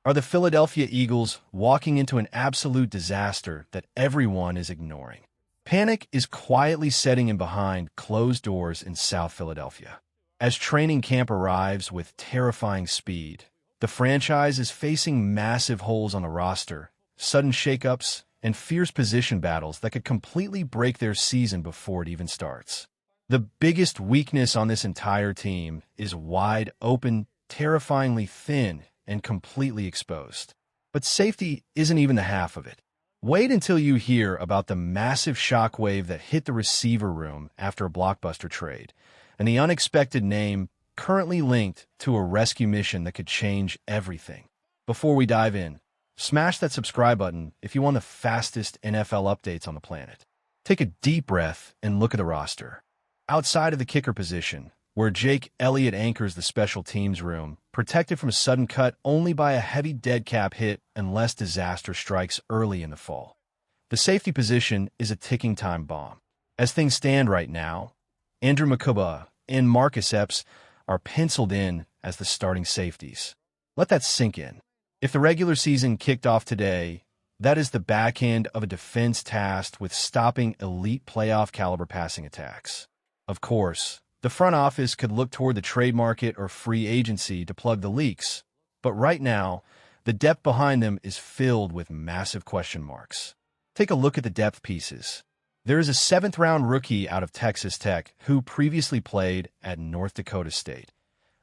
Are the Philadelphia Eagles walking into an absolute disaster that everyone is ignoring? Panic is quietly setting in behind closed doors in South Philadelphia. As training camp arrives with terrifying speed, the franchise is facing massive holes on the roster, sudden shakeups, and fierce position battles that could completely break their season before it even starts. The biggest weakness on this entire team is wide open, terrifyingly thin, and completely exposed. But safety isn't even the half of it. Wait until you hear about the massive shockwave that hit the receiver room after a blockbuster trade, and the unexpected name currently linked to a rescue mission that could change everything. Before we dive in, smash that subscribe button if you want the fastest NFL updates on the planet. Take a deep breath and look at the roster. Outside of the kicker position, where Jake Elliott anchors the special teams room, protected from a sudden cut only by a heavy dead cap hit unless disaster strikes early in the fall. The safety position is a ticking time bomb. As things stand right now, Andrew Makuba and Marcus Epps are penciled in as the starting safeties. Let that sink in. If the regular season kicked off today, that is the back end of a defense tasked with stopping elite playoff caliber passing attacks. Of course, the front office could look toward the trade market or free agency to plug the leaks, but right now, the depth behind them is filled with massive question marks. Take a look at the depth pieces. There is a seventh-round rookie out of Texas Tech who previously played at North Dakota State.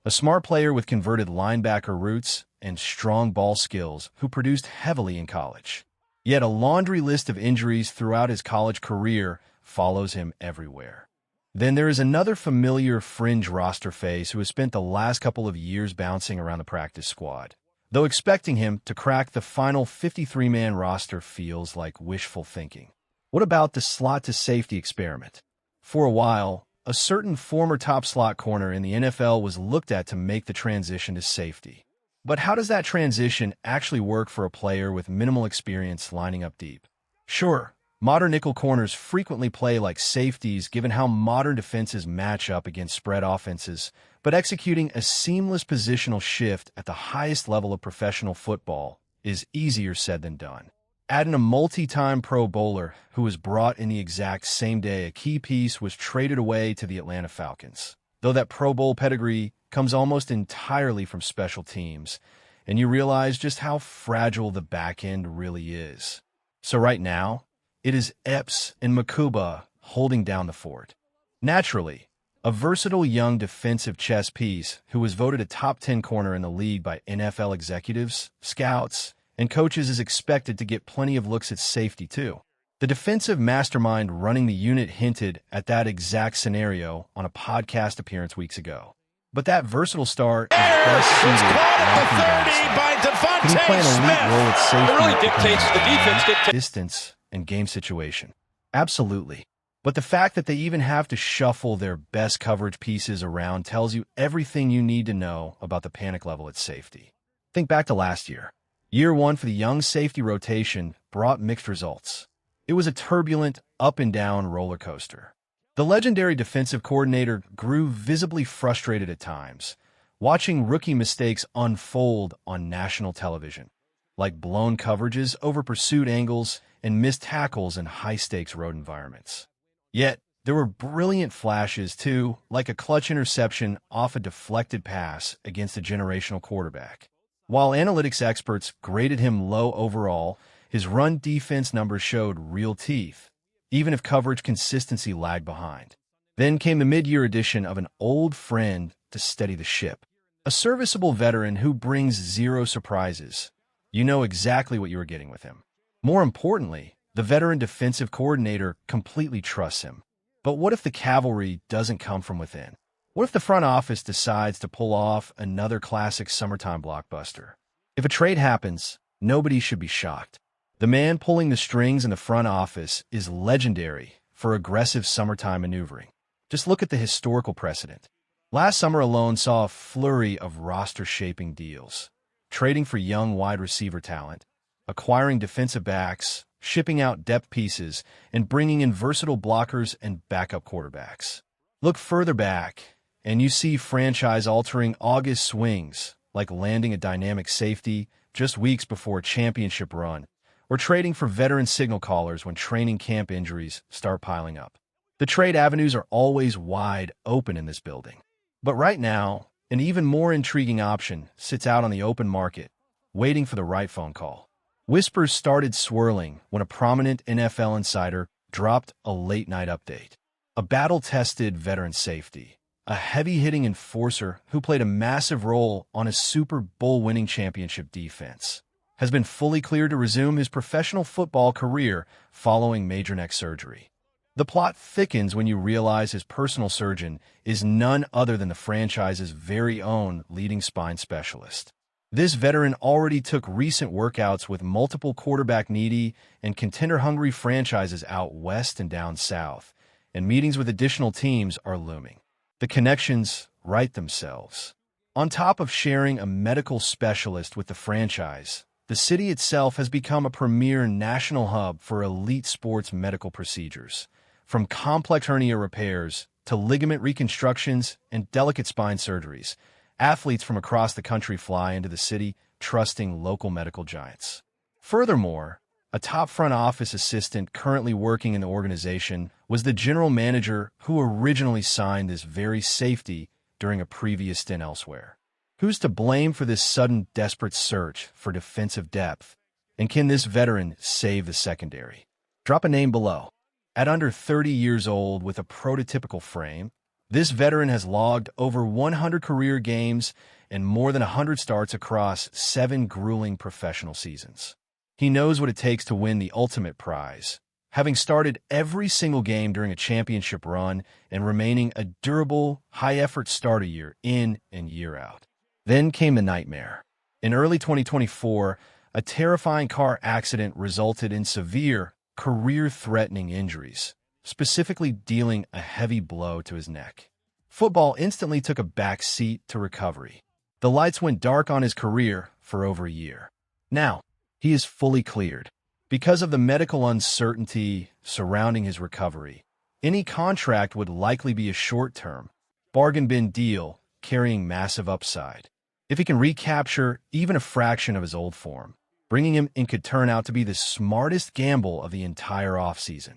A smart player with converted linebacker roots and strong ball skills who produced heavily in college. Yet a laundry list of injuries throughout his college career follows him everywhere. Then there is another familiar fringe roster face who has spent the last couple of years bouncing around the practice squad. Though expecting him to crack the final 53-man roster feels like wishful thinking. What about the slot-to-safety experiment? For a while, a certain former top slot corner in the NFL was looked at to make the transition to safety. But how does that transition actually work for a player with minimal experience lining up deep? Sure, modern nickel corners frequently play like safeties given how modern defenses match up against spread offenses, but executing a seamless positional shift at the highest level of professional football is easier said than done. Add in a multi-time Pro Bowler who was brought in the exact same day a key piece was traded away to the Atlanta Falcons. Though that Pro Bowl pedigree comes almost entirely from special teams, and you realize just how fragile the back end really is. So right now, it is Epps and Makuba holding down the fort. Naturally, a versatile young defensive chess piece who was voted a top 10 corner in the league by NFL executives, scouts, and coaches is expected to get plenty of looks at safety too. The defensive mastermind running the unit hinted at that exact scenario on a podcast appearance weeks ago. But that versatile star is best suited at locking down. Can he play an elite role at safety? It really dictates the defense. Distance and game situation. Absolutely. But the fact that they even have to shuffle their best coverage pieces around tells you everything you need to know about the panic level at safety. Think back to last year. Year one for the young safety rotation brought mixed results. It was a turbulent, up-and-down roller coaster. The legendary defensive coordinator grew visibly frustrated at times, watching rookie mistakes unfold on national television, like blown coverages over pursued angles and missed tackles in high-stakes road environments. Yet, there were brilliant flashes, too, like a clutch interception off a deflected pass against a generational quarterback. While analytics experts graded him low overall, his run defense numbers showed real teeth, even if coverage consistency lagged behind. Then came the mid-year addition of an old friend to steady the ship, a serviceable veteran who brings zero surprises. You know exactly what you are getting with him. More importantly, the veteran defensive coordinator completely trusts him. But what if the cavalry doesn't come from within? What if the front office decides to pull off another classic summertime blockbuster? If a trade happens, nobody should be shocked. The man pulling the strings in the front office is legendary for aggressive summertime maneuvering. Just look at the historical precedent. Last summer alone saw a flurry of roster-shaping deals, trading for young wide receiver talent, acquiring defensive backs, shipping out depth pieces, and bringing in versatile blockers and backup quarterbacks. Look further back, and you see franchise-altering August swings, like landing a dynamic safety, just weeks before a championship run, or trading for veteran signal callers when training camp injuries start piling up. The trade avenues are always wide open in this building. But right now, an even more intriguing option sits out on the open market, waiting for the right phone call. Whispers started swirling when a prominent NFL insider dropped a late-night update. A battle-tested veteran safety, a heavy-hitting enforcer who played a massive role on a Super Bowl-winning championship defense, has been fully cleared to resume his professional football career following major neck surgery. The plot thickens when you realize his personal surgeon is none other than the franchise's very own leading spine specialist. This veteran already took recent workouts with multiple quarterback-needy and contender-hungry franchises out west and down south, and meetings with additional teams are looming. The connections write themselves. On top of sharing a medical specialist with the franchise, the city itself has become a premier national hub for elite sports medical procedures, from complex hernia repairs to ligament reconstructions and delicate spine surgeries. Athletes from across the country fly into the city, trusting local medical giants. Furthermore, a top front office assistant currently working in the organization was the general manager who originally signed this very safety during a previous stint elsewhere. Who's to blame for this sudden, desperate search for defensive depth? And can this veteran save the secondary? Drop a name below. At under 30 years old with a prototypical frame, this veteran has logged over 100 career games and more than 100 starts across 7 grueling professional seasons. He knows what it takes to win the ultimate prize, having started every single game during a championship run and remaining a durable, high-effort starter year in and year out. Then came the nightmare. In early 2024, a terrifying car accident resulted in severe, career-threatening injuries, specifically dealing a heavy blow to his neck. Football instantly took a back seat to recovery. The lights went dark on his career for over a year. Now, he is fully cleared. Because of the medical uncertainty surrounding his recovery, any contract would likely be a short-term, bargain bin deal carrying massive upside. If he can recapture even a fraction of his old form, bringing him in could turn out to be the smartest gamble of the entire offseason.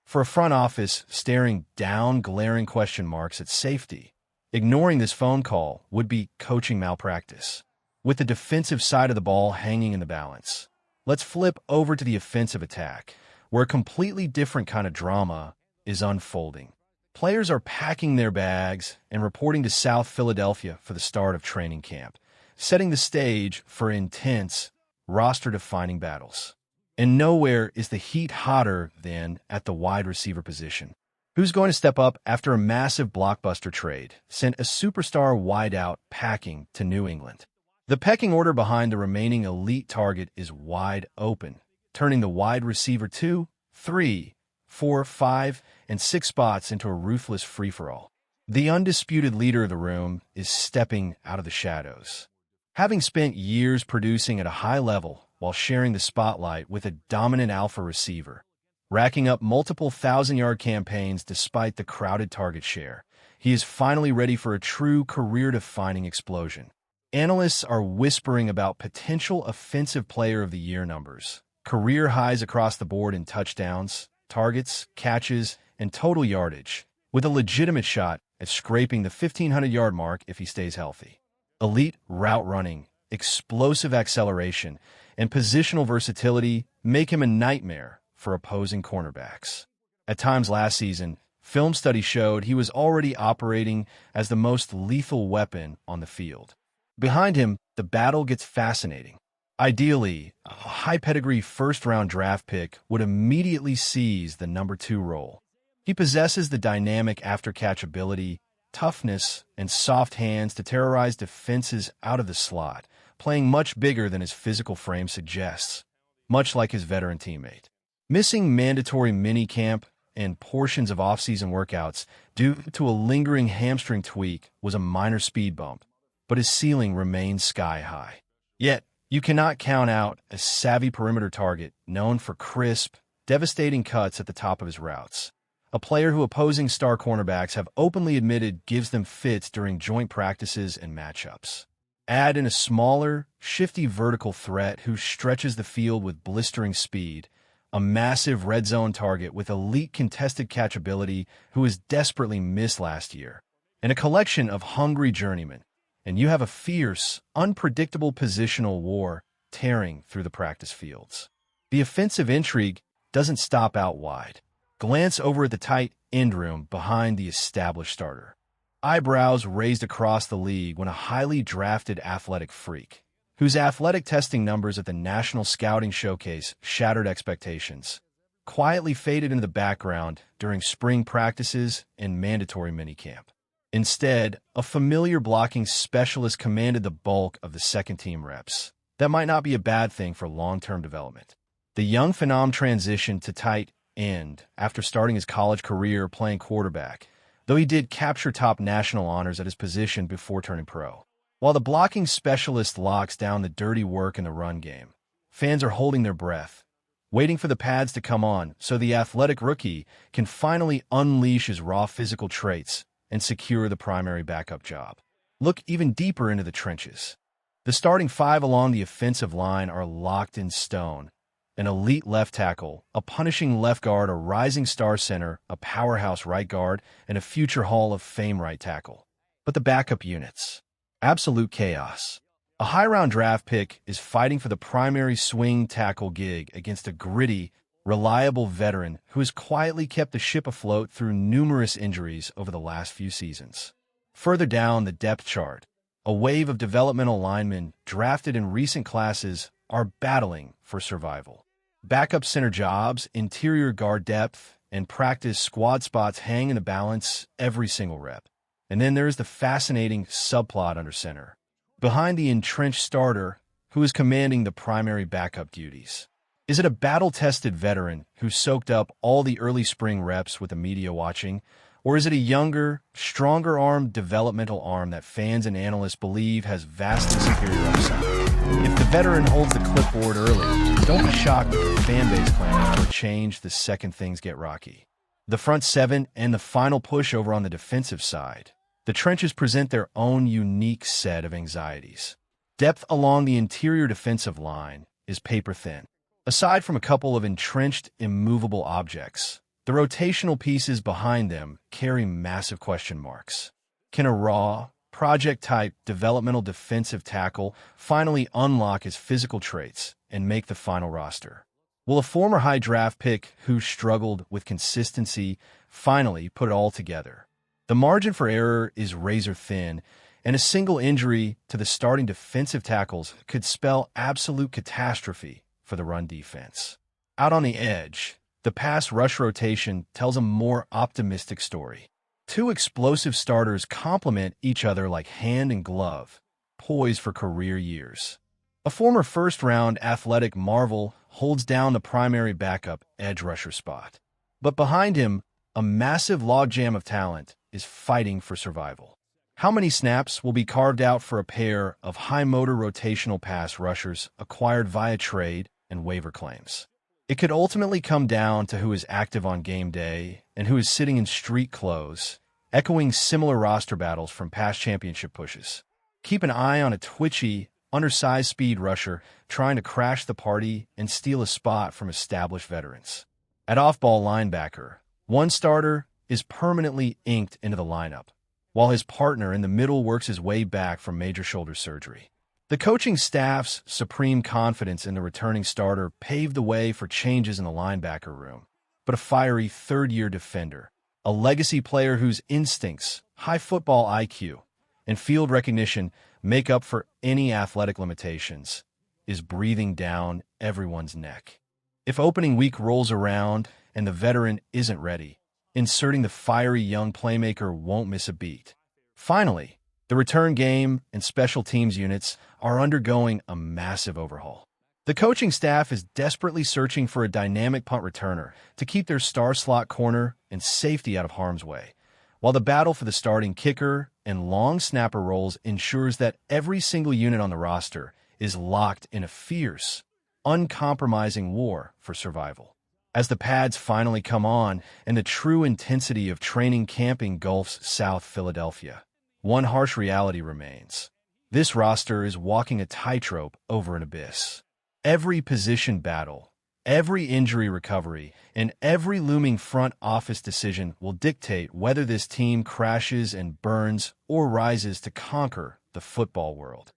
For a front office staring down glaring question marks at safety, ignoring this phone call would be coaching malpractice. With the defensive side of the ball hanging in the balance, let's flip over to the offensive attack, where a completely different kind of drama is unfolding. Players are packing their bags and reporting to South Philadelphia for the start of training camp, setting the stage for intense, roster-defining battles. And nowhere is the heat hotter than at the wide receiver position. Who's going to step up after a massive blockbuster trade sent a superstar wideout packing to New England? The pecking order behind the remaining elite target is wide open, turning the wide receiver 2, 3, 4, 5, and 6 spots into a ruthless free-for-all. The undisputed leader of the room is stepping out of the shadows. Having spent years producing at a high level while sharing the spotlight with a dominant alpha receiver, racking up multiple 1,000-yard campaigns despite the crowded target share, he is finally ready for a true career-defining explosion. Analysts are whispering about potential Offensive Player of the Year numbers, career highs across the board in touchdowns, targets, catches, and total yardage, with a legitimate shot at scraping the 1,500-yard mark if he stays healthy. Elite route running, explosive acceleration, and positional versatility make him a nightmare for opposing cornerbacks. At times last season, film studies showed he was already operating as the most lethal weapon on the field. Behind him, the battle gets fascinating. Ideally, a high-pedigree first-round draft pick would immediately seize the number 2 role. He possesses the dynamic after-catch ability, toughness, and soft hands to terrorize defenses out of the slot, playing much bigger than his physical frame suggests, much like his veteran teammate. Missing mandatory minicamp and portions of off-season workouts due to a lingering hamstring tweak was a minor speed bump, but his ceiling remains sky-high. Yet, you cannot count out a savvy perimeter target known for crisp, devastating cuts at the top of his routes. A player who opposing star cornerbacks have openly admitted gives them fits during joint practices and matchups. Add in a smaller, shifty vertical threat who stretches the field with blistering speed, a massive red zone target with elite contested catchability who was desperately missed last year, and a collection of hungry journeymen, and you have a fierce, unpredictable positional war tearing through the practice fields. The offensive intrigue doesn't stop out wide. Glance over at the tight end room behind the established starter. Eyebrows raised across the league when a highly drafted athletic freak, whose athletic testing numbers at the National Scouting Showcase shattered expectations, quietly faded into the background during spring practices and mandatory minicamp. Instead, a familiar blocking specialist commanded the bulk of the second-team reps. That might not be a bad thing for long-term development. The young phenom transitioned to tight end after starting his college career playing quarterback, though he did capture top national honors at his position before turning pro. While the blocking specialist locks down the dirty work in the run game, fans are holding their breath, waiting for the pads to come on so the athletic rookie can finally unleash his raw physical traits and secure the primary backup job. Look even deeper into the trenches. The starting five along the offensive line are locked in stone. An elite left tackle, a punishing left guard, a rising star center, a powerhouse right guard, and a future Hall of Fame right tackle. But the backup units? Absolute chaos. A high-round draft pick is fighting for the primary swing tackle gig against a gritty, reliable veteran who has quietly kept the ship afloat through numerous injuries over the last few seasons. Further down the depth chart, a wave of developmental linemen drafted in recent classes are battling for survival. Backup center jobs, interior guard depth, and practice squad spots hang in the balance every single rep. And then there's the fascinating subplot under center, behind the entrenched starter who is commanding the primary backup duties. Is it a battle-tested veteran who soaked up all the early spring reps with the media watching, or is it a younger, stronger-armed developmental arm that fans and analysts believe has vastly superior upside? If the veteran holds the clipboard early, don't be shocked if the fan base clamors for change the second things get rocky. The front seven and the final push over on the defensive side. The trenches present their own unique set of anxieties. Depth along the interior defensive line is paper-thin. Aside from a couple of entrenched, immovable objects, the rotational pieces behind them carry massive question marks. Can a raw, project-type developmental defensive tackle finally unlock his physical traits and make the final roster? Will a former high draft pick who struggled with consistency finally put it all together? The margin for error is razor-thin, and a single injury to the starting defensive tackles could spell absolute catastrophe for the run defense. Out on the edge, the pass rush rotation tells a more optimistic story. Two explosive starters complement each other like hand and glove, poised for career years. A former first-round athletic marvel holds down the primary backup edge rusher spot. But behind him, a massive logjam of talent is fighting for survival. How many snaps will be carved out for a pair of high-motor rotational pass rushers acquired via trade and waiver claims? It could ultimately come down to who is active on game day and who is sitting in street clothes, echoing similar roster battles from past championship pushes. Keep an eye on a twitchy, undersized speed rusher trying to crash the party and steal a spot from established veterans. At off-ball linebacker, one starter is permanently inked into the lineup, while his partner in the middle works his way back from major shoulder surgery. The coaching staff's supreme confidence in the returning starter paved the way for changes in the linebacker room, but a fiery third-year defender, a legacy player whose instincts, high football IQ, and field recognition make up for any athletic limitations, is breathing down everyone's neck. If opening week rolls around and the veteran isn't ready, inserting the fiery young playmaker won't miss a beat. Finally, the return game and special teams units are undergoing a massive overhaul. The coaching staff is desperately searching for a dynamic punt returner to keep their star slot corner and safety out of harm's way, while the battle for the starting kicker and long snapper roles ensures that every single unit on the roster is locked in a fierce, uncompromising war for survival. As the pads finally come on and the true intensity of training camp engulfs South Philadelphia, one harsh reality remains. This roster is walking a tightrope over an abyss. Every position battle, every injury recovery, and every looming front office decision will dictate whether this team crashes and burns or rises to conquer the football world.